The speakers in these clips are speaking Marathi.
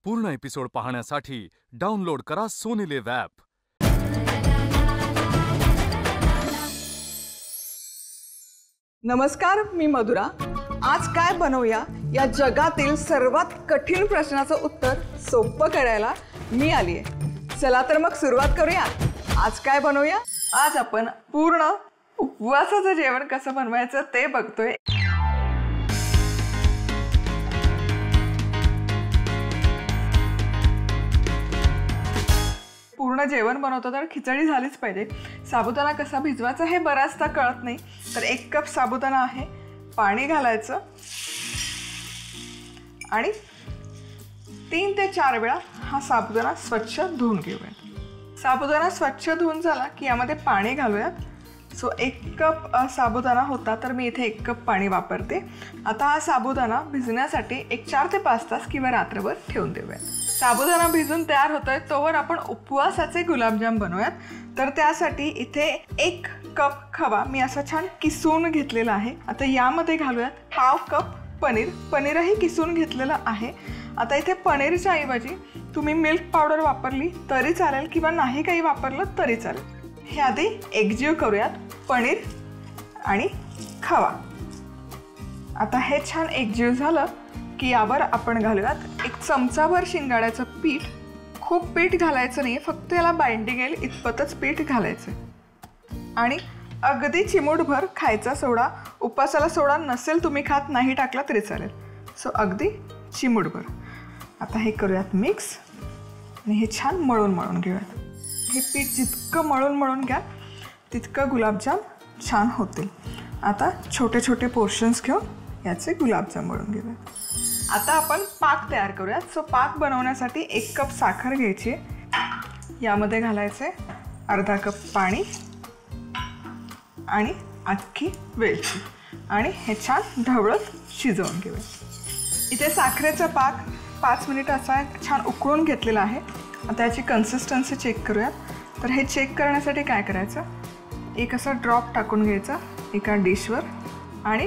पूर्ण एपिसोड पाहण्यासाठी डाउनलोड करा सोनी लिव्ह ॲप। नमस्कार, मी मधुरा। आज काय बनवूया या जगातील सर्वात कठीण प्रश्नाचं उत्तर सोपं करायला मी आली आहे। चला तर मग सुरुवात करूया। आज काय बनवूया? आज आपण पूर्ण उपवासाचं जेवण कसं बनवायचं ते बघतोय। पूर्ण जेवण बनवतो तर खिचडी झालीच पाहिजे। साबुदाणा कसा भिजवायचा हे बराचदा कळत नाही, तर 1 कप साबुदाणा आहे, पाणी घालायचं आणि 3 ते 4 वेळा हा साबुदाणा स्वच्छ धुवून घेऊया। साबुदाणा स्वच्छ धुवून झाला की यामध्ये पाणी घालूयात। सो 1 कप साबुदाणा होता तर मी इथे 1 कप पाणी वापरते। आता हा साबुदाणा भिजण्यासाठी 4 ते 5 तास किंवा रात्रभर ठेवून देऊया। साबुदाणा भिजून तयार होतोय तोवर आपण उपवासाचे गुलाबजाम बनवूयात। तर त्यासाठी इथे 1 कप खवा मी असा छान किसून घेतलेला आहे। आता यामध्ये घालूयात पाव कप पनीर। पनीरही किसून घेतलेलं आहे। आता इथे पनीरच्या ऐवजी तुम्ही मिल्क पावडर वापरली तरी चालेल किंवा नाही काही वापरलं तरी चालेल। हे आधी एकजीव करूयात, पनीर आणि खवा। आता हे छान एकजीव झालं की यावर आपण घालूयात 1 चमचाभर शिंगाड्याचं पीठ। खूप पीठ घालायचं नाही, फक्त याला बाइंडिंग येईल इतपतच पीठ घालायचं आणि अगदी चिमूटभर खायचा सोडा। उपवासाला सोडा नसेल तुम्ही खात, नाही टाकला तरी चालेल। सो अगदी चिमूटभर। आता हे करूयात मिक्स आणि हे छान मळून घेऊयात। हे पीठ जितकं मळून घ्या तितकं गुलाबजाम छान होतील। आता छोटे छोटे पोर्शन्स घेऊन याचे गुलाबजाम मळून घेऊयात। आता आपण पाक तयार करूयात। सो पाक बनवण्यासाठी 1 कप साखर घ्यायची, यामध्ये घालायचे अर्धा कप पाणी आणि अख्खी वेलची आणि हे छान ढवळत शिजवून घेऊया। इथे साखरेचा पाक 5 मिनिट असा छान उकळून घेतलेला आहे। आता याची कन्सिस्टन्सी चेक करूयात। तर हे चेक करण्यासाठी काय करायचं, एक असा ड्रॉप टाकून घ्यायचा एका डिशवर आणि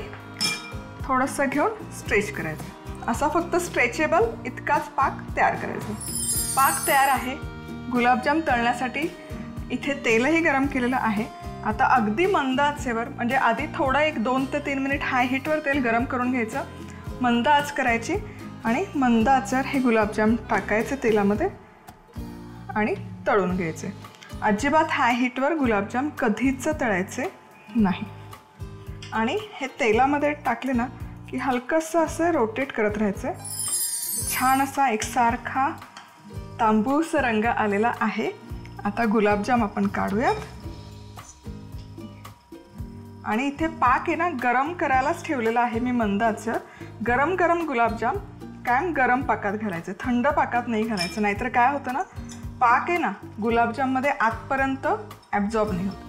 थोडंसं घेऊन स्ट्रेच करायचं। असा फक्त स्ट्रेचेबल इतकाच पाक तयार करायचा। पाक तयार आहे। गुलाबजाम तळण्यासाठी इथे तेलही गरम केलेलं आहे। आता अगदी मंद आचेवर, म्हणजे आधी थोडं 2 ते 3 मिनिट हाय हीटवर तेल गरम करून घ्यायचं, मंद आच करायची आणि मंद आचेवर हे गुलाबजाम टाकायचे तेलामध्ये आणि तळून घ्यायचे। अजिबात हाय हीटवर गुलाबजाम कधीच तळायचे नाही। आणि हे तेलामध्ये टाकले ना की हलकंसं असं रोटेट करत राहायचं। छान असा एकसारखा तांबूस रंग आलेला आहे। आता गुलाबजाम आपण काढूयात आणि इथे पाक आहे ना गरम करायलाच ठेवलेला आहे मी मंद आचेवर। गरम गुलाबजाम कायम गरम पाकात घालायचं, थंड पाकात नाही घालायचं, नाहीतर काय होतं ना, पाक आहे ना गुलाबजाममध्ये आतपर्यंत ॲब्झॉर्ब नाही होत।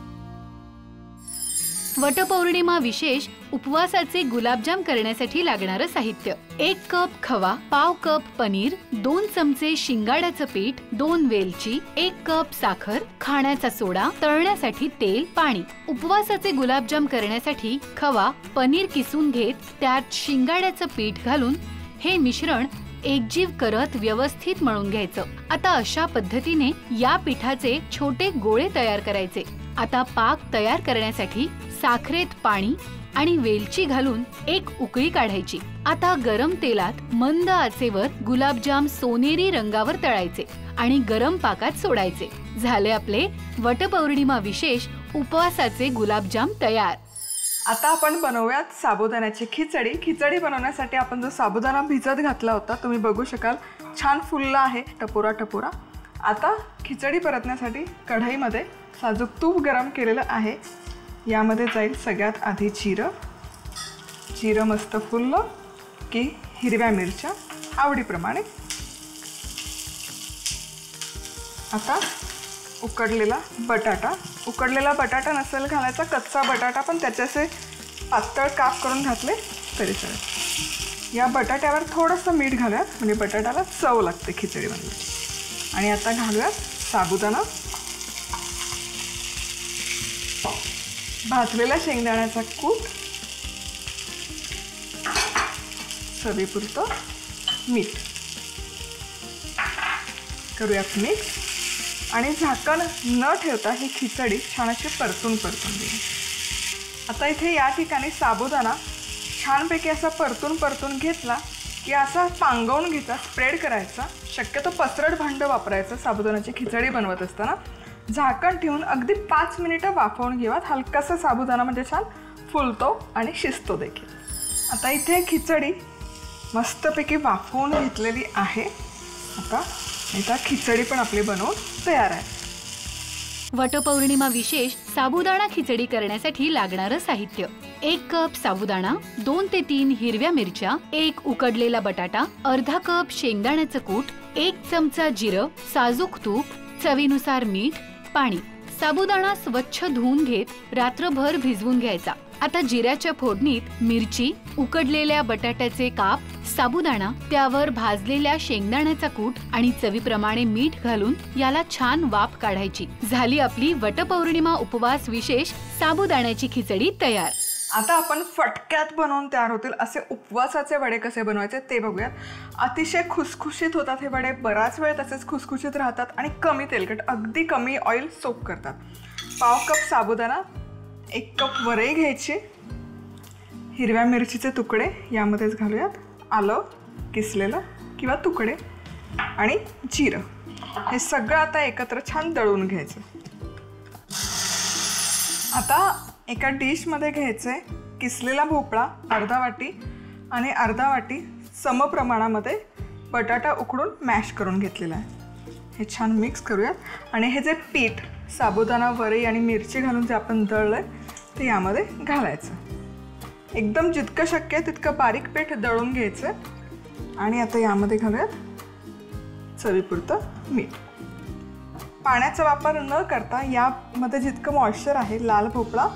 वटपौर्णिमा विशेष उपवासाचे गुलाबजाम करण्यासाठी लागणारं साहित्य: 1 कप खवा, पाव कप पनीर, 2 चमचे शिंगाड्याचं पीठ, 2 वेलची, 1 कप साखर, खाण्याचा सोडा, तळण्यासाठी तेल, पाणी। उपवासाचे गुलाबजाम करण्यासाठी खवा, पनीर किसून घेत त्यात शिंगाड्याचं पीठ घालून हे मिश्रण एकजीव करत व्यवस्थित मळून घ्यायचं। आता अशा पद्धतीने या पिठाचे छोटे गोळे तयार करायचे। आता पाक तयार करण्यासाठी साखरेत पाणी आणि वेलची घालून 1 उकळी काढायची। आता गरम तेलात मंद आचेवर गुलाबजाम सोनेरी रंगावर तळायचे आणि गरम पाकात सोडायचे। झाले आपले वटपौर्णिमा विशेष उपवासाचे गुलाबजाम तयार। आता आपण बनवूयात साबुदाण्याची खिचडी। खिचडी बनवण्यासाठी आपण जो साबुदाणा भिजत घातला होता तुम्ही बघू शकाल छान फुलला आहे टपोरा। आता खिचडी परतण्यासाठी कढईमध्ये साजूक तूप गरम केलेलं आहे। यामध्ये जाईल सगळ्यात आधी जिरं मस्त फुललं की हिरव्या मिरच्या आवडीप्रमाणे। आता उकडलेला बटाटा नसेल घालायचा, कच्चा बटाटा पण त्याचे असे पातळ काप करून घातले तरी चालेल। या बटाट्यावर थोडंसं मीठ घालूयात, म्हणजे बटाट्याला चव लागते खिचडीमध्ये। आणि आता घालूयात साबुदाणा, भाजलेला शेंगदाण्याचा कूट, चवीपुरतं मीठ। करूयात मिक्स आणि झाकण न ठेवता ही खिचडी छान अशी परतून घेऊ. आता इथे या ठिकाणी साबुदाणा छानपैकी असा परतून घेतला की असा पांगवून घ्यायचा, स्प्रेड करायचा. शक्यतो पसरट भांडं वापरायचं साबुदाण्याची खिचडी बनवत असताना. झाकण ठेवून अगदी 5 मिनिटं वाफवून घेऊयात. हलकासा साबुदाणा म्हणजे छान फुलतो आणि शिजतो देखील. आता इथे खिचडी मस्तपैकी वाफवून घेतलेली आहे. आता खिचडी पण आपली बनवून तयार आहे. वटपौर्णिमा विशेष साबुदाणा खिचडी करण्यासाठी लागणारं साहित्य: 1 कप साबुदाणा, 2 ते 3 हिरव्या मिरच्या, 1 उकडलेला बटाटा, अर्धा कप शेंगदाण्याचं कूट, 1 चमचा जिरं, साजूक तूप, चवीनुसार मीठ, पाणी. साबुदाणा स्वच्छ धुवून घेत रात्रभर भिजवून घ्यायचा. आता जिऱ्याच्या फोडणीत मिरची, उकडलेल्या बटाट्याचे काप, साबुदाणा, त्यावर भाजलेल्या शेंगदाण्याचा कूट आणि चवीप्रमाणे मीठ घालून याला छान वाफ काढायची. झाली आपली वटपौर्णिमा उपवास विशेष साबुदाण्याची खिचडी तयार. आता आपण फटक्यात बनवून तयार होतील असे उपवासाचे वडे कसे बनवायचे ते बघूयात. अतिशय खुसखुशीत होतात हे वडे, बराच वेळ तसेच खुसखुशीत राहतात आणि कमी तेलकट, अगदी कमी ऑइल सोक करतात. पाव कप साबुदाणा, 1 कप वरई घ्यायची, हिरव्या मिरचीचे तुकडे यामध्येच घालूयात, आलं किसलेलं किंवा तुकडे आणि जिरं. हे सगळं आता एकत्र छान दळून घ्यायचं. आता एका डिशमध्ये घ्यायचं आहे किसलेला भोपळा अर्धा वाटी आणि अर्धा वाटी समप्रमाणामध्ये बटाटा उकडून मॅश करून घेतलेला आहे. हे छान मिक्स करूयात आणि हे जे पीठ साबुदाणा, वरई आणि मिरची घालून जे आपण दळलं आहे ते यामध्ये घालायचं. एकदम जितकं शक्य आहे तितकं बारीक पीठ दळून घ्यायचं आणि आता यामध्ये घालूयात चवीपुरतं मीठ. पाण्याचा वापर न करता यामध्ये जितकं मॉइश्चर आहे, लाल भोपळा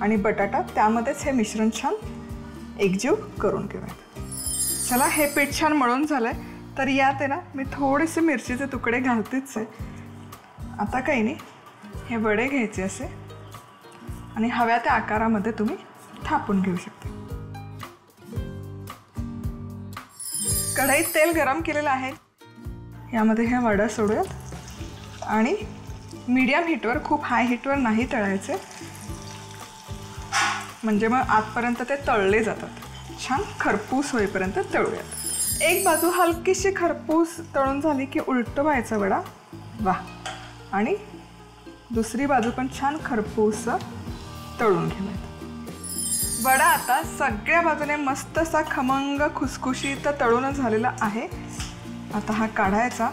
आणि बटाटा, त्यामध्येच हे मिश्रण छान एकजीव करून घेऊयात. चला, हे पीठ छान मळून झालं आहे. तर यात आहे ना मी थोडेसे मिरचीचे तुकडे घालतेच आहे. आता काही नाही, हे वडे घ्यायचे असे आणि हव्या त्या आकारामध्ये तुम्ही थापून घेऊ शकता. कढईत तेल गरम केलेलं आहे. यामध्ये हे वडा सोडूयात आणि मीडियम हीटवर, खूप हाय हीटवर नाही तळायचे, म्हणजे मग आतपर्यंत ते तळले जातात. छान खरपूस होईपर्यंत तळूयात. एक बाजू हलकीशी खरपूस तळून झाली की उलटं व्हायचा वडा, वा, आणि दुसरी बाजू पण छान खरपूस तळून घेऊयात. वडा आता सगळ्या बाजूने मस्त असा खमंग खुसखुशीत तळून झालेला आहे. आता हा काढायचा.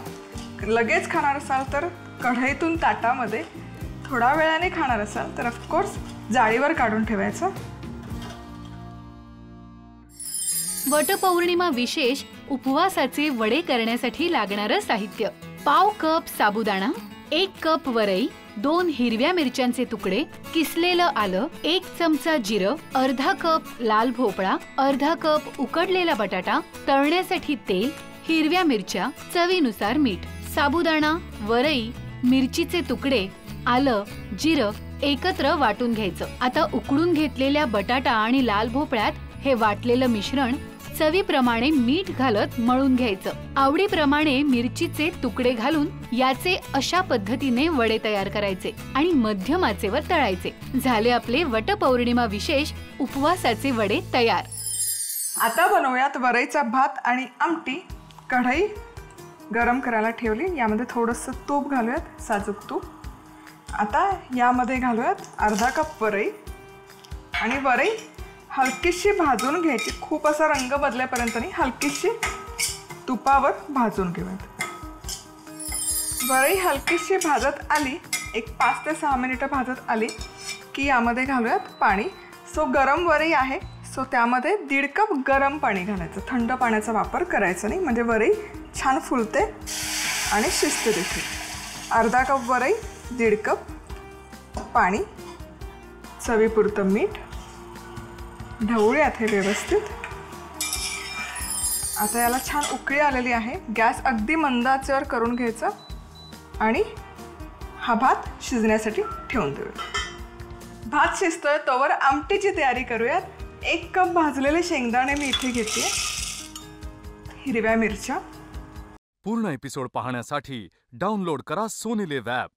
लगेच खाणार असाल तर कढईतून ताटामध्ये, थोडा वेळाने खाणार असाल तर ऑफकोर्स जाळीवर काढून ठेवायचं. वटपौर्णिमा विशेष उपवासाचे वडे करण्यासाठी लागणारं साहित्य: पाव कप साबुदाणा, 1 कप वरई, 2 हिरव्या मिरच्यांचे तुकडे, किसलेलं आलं, 1 चमचा जिरं, अर्धा कप लाल भोपळा, अर्धा कप उकडलेला बटाटा, तळण्यासाठी तेल, हिरव्या मिरच्या, चवीनुसार मीठ. साबुदाणा, वरई, मिरचीचे तुकडे, आलं, जिरं एकत्र वाटून घ्यायचं. आता उकडून घेतलेल्या बटाटा आणि लाल भोपळ्यात हे वाटलेलं मिश्रण चवीप्रमाणे मीठ घालत मळून घ्यायचं. आवडीप्रमाणे मिरचीचे तुकडे घालून याचे अशा पद्धतीने वडे तयार करायचे आणि मध्यम आचेवर तळायचे. झाले आपले वटपौर्णिमा विशेष उपवासाचे वडे तयार. आता बनवूयात वरईचा भात आणि आमटी. कढई गरम करायला ठेवली. यामध्ये थोडंसं तूप घालूयात, साजूक तूप. आता यामध्ये घालूयात अर्धा कप वरई आणि वरई हलकीशी भाजून घ्यायची. खूप असा रंग बदलेपर्यंत नाही, हलकीशी तुपावर भाजून घेऊयात. वरई हलकीशी भाजत आली, एक 5 ते 6 मिनिटं भाजत आली की यामध्ये घालूयात पाणी. गरम वरई आहे, त्यामध्ये 1.5 कप गरम पाणी घालायचं. थंड पाण्याचा वापर करायचा नाही, म्हणजे वरई छान फुलते आणि शिजते देखील. अर्धा कप वरई, 1.5 कप पाणी, चवीपुरतं मीठ. ढवळूयात हे व्यवस्थित. आता याला छान उकळी आलेली आहे. गॅस अगदी मंद आचेवर करून घ्यायचा आणि हा भात शिजण्यासाठी ठेवून देऊया. भात शिजतोय तोवर आमटीची तयारी करूयात. 1 कप भाजलेले शेंगदाणे मी इथे घेते, हिरव्या मिरच्या, पूर्ण एपिसोड पाहण्यासाठी डाउनलोड करा सोनी लिव्ह ॲप.